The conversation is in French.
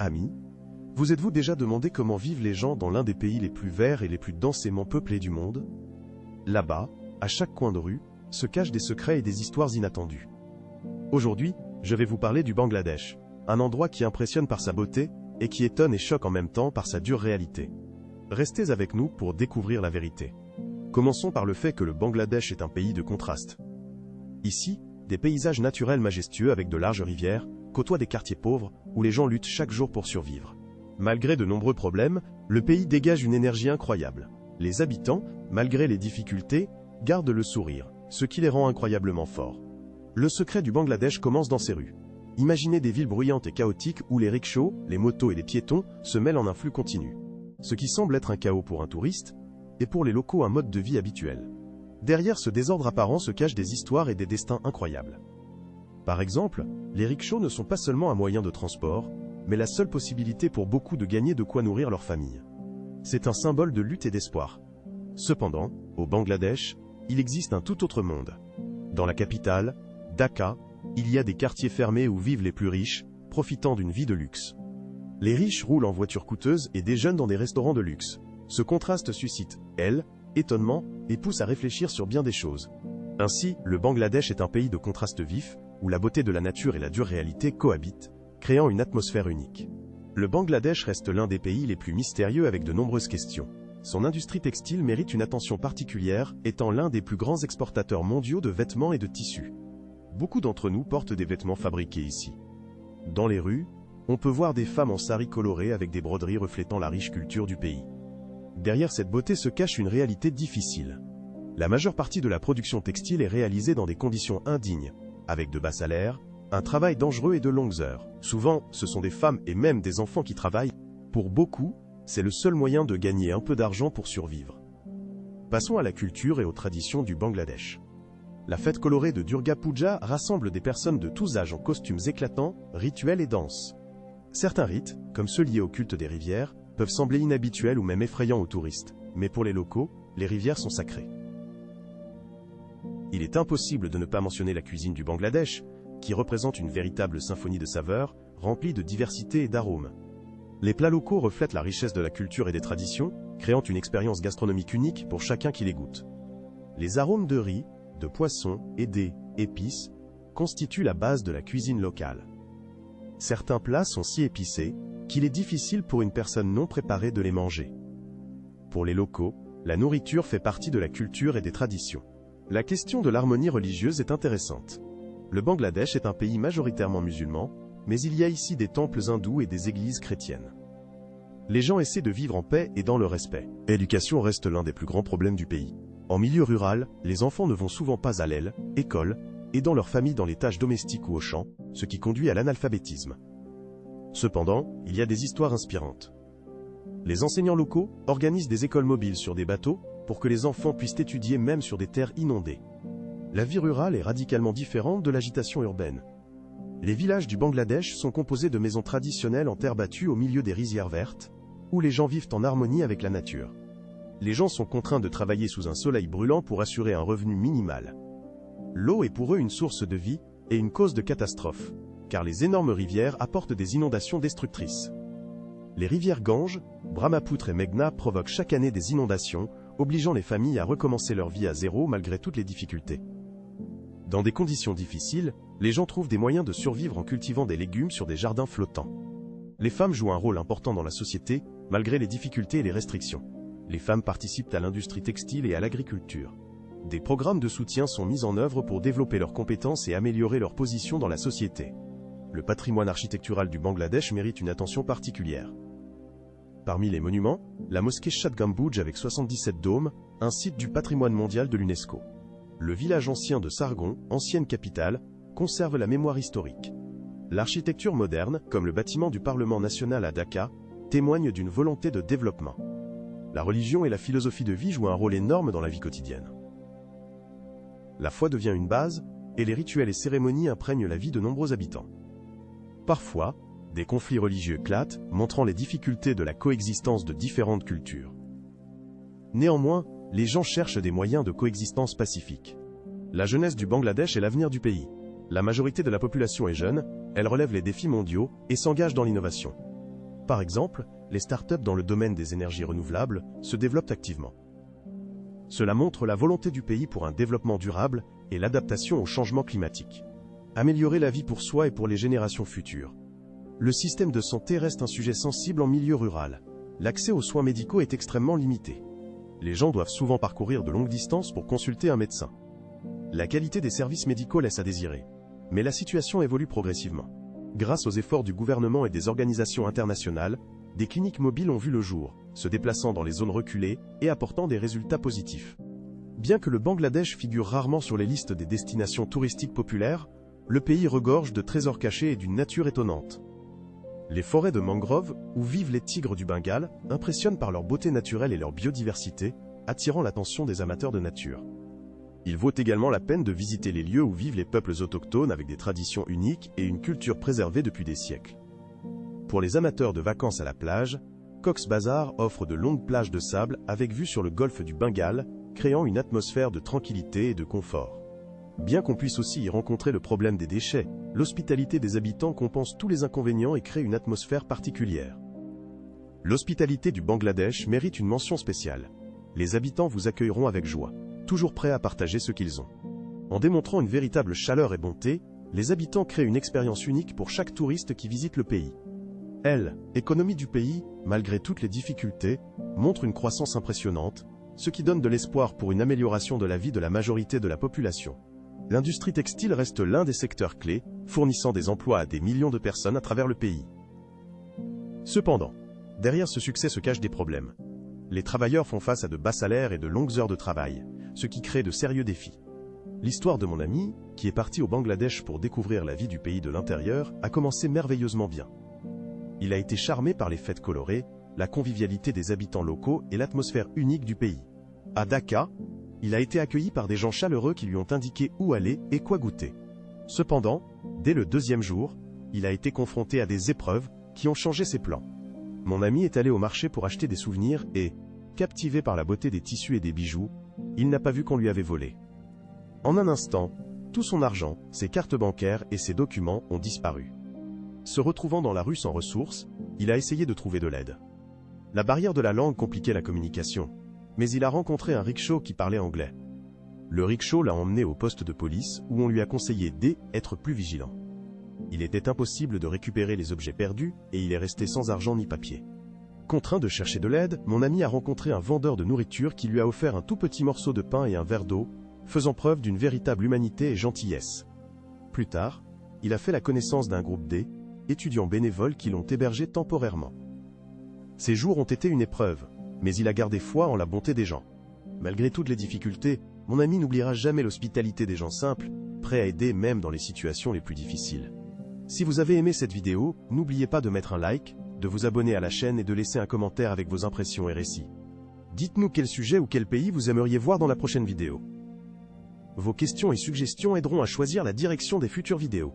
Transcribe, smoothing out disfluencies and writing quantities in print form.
Amis, vous êtes-vous déjà demandé comment vivent les gens dans l'un des pays les plus verts et les plus densément peuplés du monde? Là-bas, à chaque coin de rue, se cachent des secrets et des histoires inattendues. Aujourd'hui, je vais vous parler du Bangladesh, un endroit qui impressionne par sa beauté et qui étonne et choque en même temps par sa dure réalité. Restez avec nous pour découvrir la vérité. Commençons par le fait que le Bangladesh est un pays de contrastes. Ici, des paysages naturels majestueux avec de larges rivières côtoient des quartiers pauvres où les gens luttent chaque jour pour survivre. Malgré de nombreux problèmes, le pays dégage une énergie incroyable. Les habitants, malgré les difficultés, gardent le sourire, ce qui les rend incroyablement forts. Le secret du Bangladesh commence dans ces rues. Imaginez des villes bruyantes et chaotiques où les rickshaws, les motos et les piétons se mêlent en un flux continu. Ce qui semble être un chaos pour un touriste, est pour les locaux un mode de vie habituel. Derrière ce désordre apparent se cachent des histoires et des destins incroyables. Par exemple, les rickshaws ne sont pas seulement un moyen de transport, mais la seule possibilité pour beaucoup de gagner de quoi nourrir leur famille. C'est un symbole de lutte et d'espoir. Cependant, au Bangladesh, il existe un tout autre monde. Dans la capitale, Dhaka, il y a des quartiers fermés où vivent les plus riches, profitant d'une vie de luxe. Les riches roulent en voitures coûteuses et déjeunent dans des restaurants de luxe. Ce contraste suscite, étonnement et pousse à réfléchir sur bien des choses. Ainsi, le Bangladesh est un pays de contrastes vifs, où la beauté de la nature et la dure réalité cohabitent, créant une atmosphère unique. Le Bangladesh reste l'un des pays les plus mystérieux avec de nombreuses questions. Son industrie textile mérite une attention particulière, étant l'un des plus grands exportateurs mondiaux de vêtements et de tissus. Beaucoup d'entre nous portent des vêtements fabriqués ici. Dans les rues, on peut voir des femmes en sari colorés avec des broderies reflétant la riche culture du pays. Derrière cette beauté se cache une réalité difficile. La majeure partie de la production textile est réalisée dans des conditions indignes, avec de bas salaires, un travail dangereux et de longues heures. Souvent, ce sont des femmes et même des enfants qui travaillent. Pour beaucoup, c'est le seul moyen de gagner un peu d'argent pour survivre. Passons à la culture et aux traditions du Bangladesh. La fête colorée de Durga Puja rassemble des personnes de tous âges en costumes éclatants, rituels et danses. Certains rites, comme ceux liés au culte des rivières, peuvent sembler inhabituels ou même effrayants aux touristes, mais pour les locaux, les rivières sont sacrées. Il est impossible de ne pas mentionner la cuisine du Bangladesh, qui représente une véritable symphonie de saveurs, remplie de diversité et d'arômes. Les plats locaux reflètent la richesse de la culture et des traditions, créant une expérience gastronomique unique pour chacun qui les goûte. Les arômes de riz, de poisson et des épices constituent la base de la cuisine locale. Certains plats sont si épicés qu'il est difficile pour une personne non préparée de les manger. Pour les locaux, la nourriture fait partie de la culture et des traditions. La question de l'harmonie religieuse est intéressante. Le Bangladesh est un pays majoritairement musulman, mais il y a ici des temples hindous et des églises chrétiennes. Les gens essaient de vivre en paix et dans le respect. L'éducation reste l'un des plus grands problèmes du pays. En milieu rural, les enfants ne vont souvent pas à l'école, aidant leur famille dans les tâches domestiques ou au champ, ce qui conduit à l'analphabétisme. Cependant, il y a des histoires inspirantes. Les enseignants locaux organisent des écoles mobiles sur des bateaux pour que les enfants puissent étudier même sur des terres inondées. La vie rurale est radicalement différente de l'agitation urbaine. Les villages du Bangladesh sont composés de maisons traditionnelles en terre battue au milieu des rizières vertes, où les gens vivent en harmonie avec la nature. Les gens sont contraints de travailler sous un soleil brûlant pour assurer un revenu minimal. L'eau est pour eux une source de vie et une cause de catastrophe, car les énormes rivières apportent des inondations destructrices. Les rivières Gange, Brahmaputra et Meghna provoquent chaque année des inondations, obligeant les familles à recommencer leur vie à zéro malgré toutes les difficultés. Dans des conditions difficiles, les gens trouvent des moyens de survivre en cultivant des légumes sur des jardins flottants. Les femmes jouent un rôle important dans la société, malgré les difficultés et les restrictions. Les femmes participent à l'industrie textile et à l'agriculture. Des programmes de soutien sont mis en œuvre pour développer leurs compétences et améliorer leur position dans la société. Le patrimoine architectural du Bangladesh mérite une attention particulière. Parmi les monuments, la mosquée Shad Gambuj avec 77 dômes, un site du patrimoine mondial de l'UNESCO. Le village ancien de Sargon, ancienne capitale, conserve la mémoire historique. L'architecture moderne, comme le bâtiment du Parlement national à Dhaka, témoigne d'une volonté de développement. La religion et la philosophie de vie jouent un rôle énorme dans la vie quotidienne. La foi devient une base, et les rituels et cérémonies imprègnent la vie de nombreux habitants. Parfois, des conflits religieux éclatent, montrant les difficultés de la coexistence de différentes cultures. Néanmoins, les gens cherchent des moyens de coexistence pacifique. La jeunesse du Bangladesh est l'avenir du pays. La majorité de la population est jeune, elle relève les défis mondiaux et s'engage dans l'innovation. Par exemple, les startups dans le domaine des énergies renouvelables se développent activement. Cela montre la volonté du pays pour un développement durable et l'adaptation au changement climatique. Améliorer la vie pour soi et pour les générations futures. Le système de santé reste un sujet sensible en milieu rural. L'accès aux soins médicaux est extrêmement limité. Les gens doivent souvent parcourir de longues distances pour consulter un médecin. La qualité des services médicaux laisse à désirer. Mais la situation évolue progressivement. Grâce aux efforts du gouvernement et des organisations internationales, des cliniques mobiles ont vu le jour, se déplaçant dans les zones reculées et apportant des résultats positifs. Bien que le Bangladesh figure rarement sur les listes des destinations touristiques populaires, le pays regorge de trésors cachés et d'une nature étonnante. Les forêts de mangroves, où vivent les tigres du Bengale, impressionnent par leur beauté naturelle et leur biodiversité, attirant l'attention des amateurs de nature. Il vaut également la peine de visiter les lieux où vivent les peuples autochtones avec des traditions uniques et une culture préservée depuis des siècles. Pour les amateurs de vacances à la plage, Cox's Bazar offre de longues plages de sable avec vue sur le golfe du Bengale, créant une atmosphère de tranquillité et de confort. Bien qu'on puisse aussi y rencontrer le problème des déchets, l'hospitalité des habitants compense tous les inconvénients et crée une atmosphère particulière. L'hospitalité du Bangladesh mérite une mention spéciale. Les habitants vous accueilleront avec joie, toujours prêts à partager ce qu'ils ont. En démontrant une véritable chaleur et bonté, les habitants créent une expérience unique pour chaque touriste qui visite le pays. L'économie du pays, malgré toutes les difficultés, montre une croissance impressionnante, ce qui donne de l'espoir pour une amélioration de la vie de la majorité de la population. L'industrie textile reste l'un des secteurs clés, fournissant des emplois à des millions de personnes à travers le pays. Cependant, derrière ce succès se cachent des problèmes. Les travailleurs font face à de bas salaires et de longues heures de travail, ce qui crée de sérieux défis. L'histoire de mon ami, qui est parti au Bangladesh pour découvrir la vie du pays de l'intérieur, a commencé merveilleusement bien. Il a été charmé par les fêtes colorées, la convivialité des habitants locaux et l'atmosphère unique du pays. À Dhaka, il a été accueilli par des gens chaleureux qui lui ont indiqué où aller et quoi goûter. Cependant, dès le deuxième jour, il a été confronté à des épreuves qui ont changé ses plans. Mon ami est allé au marché pour acheter des souvenirs et, captivé par la beauté des tissus et des bijoux, il n'a pas vu qu'on lui avait volé. En un instant, tout son argent, ses cartes bancaires et ses documents ont disparu. Se retrouvant dans la rue sans ressources, il a essayé de trouver de l'aide. La barrière de la langue compliquait la communication, mais il a rencontré un rickshaw qui parlait anglais. Le rickshaw l'a emmené au poste de police où on lui a conseillé d'être plus vigilant. Il était impossible de récupérer les objets perdus et il est resté sans argent ni papier. Contraint de chercher de l'aide, mon ami a rencontré un vendeur de nourriture qui lui a offert un tout petit morceau de pain et un verre d'eau, faisant preuve d'une véritable humanité et gentillesse. Plus tard, il a fait la connaissance d'un groupe d'étudiants bénévoles qui l'ont hébergé temporairement. Ces jours ont été une épreuve, mais il a gardé foi en la bonté des gens. Malgré toutes les difficultés, mon ami n'oubliera jamais l'hospitalité des gens simples, prêts à aider même dans les situations les plus difficiles. Si vous avez aimé cette vidéo, n'oubliez pas de mettre un like, de vous abonner à la chaîne et de laisser un commentaire avec vos impressions et récits. Dites-nous quel sujet ou quel pays vous aimeriez voir dans la prochaine vidéo. Vos questions et suggestions aideront à choisir la direction des futures vidéos.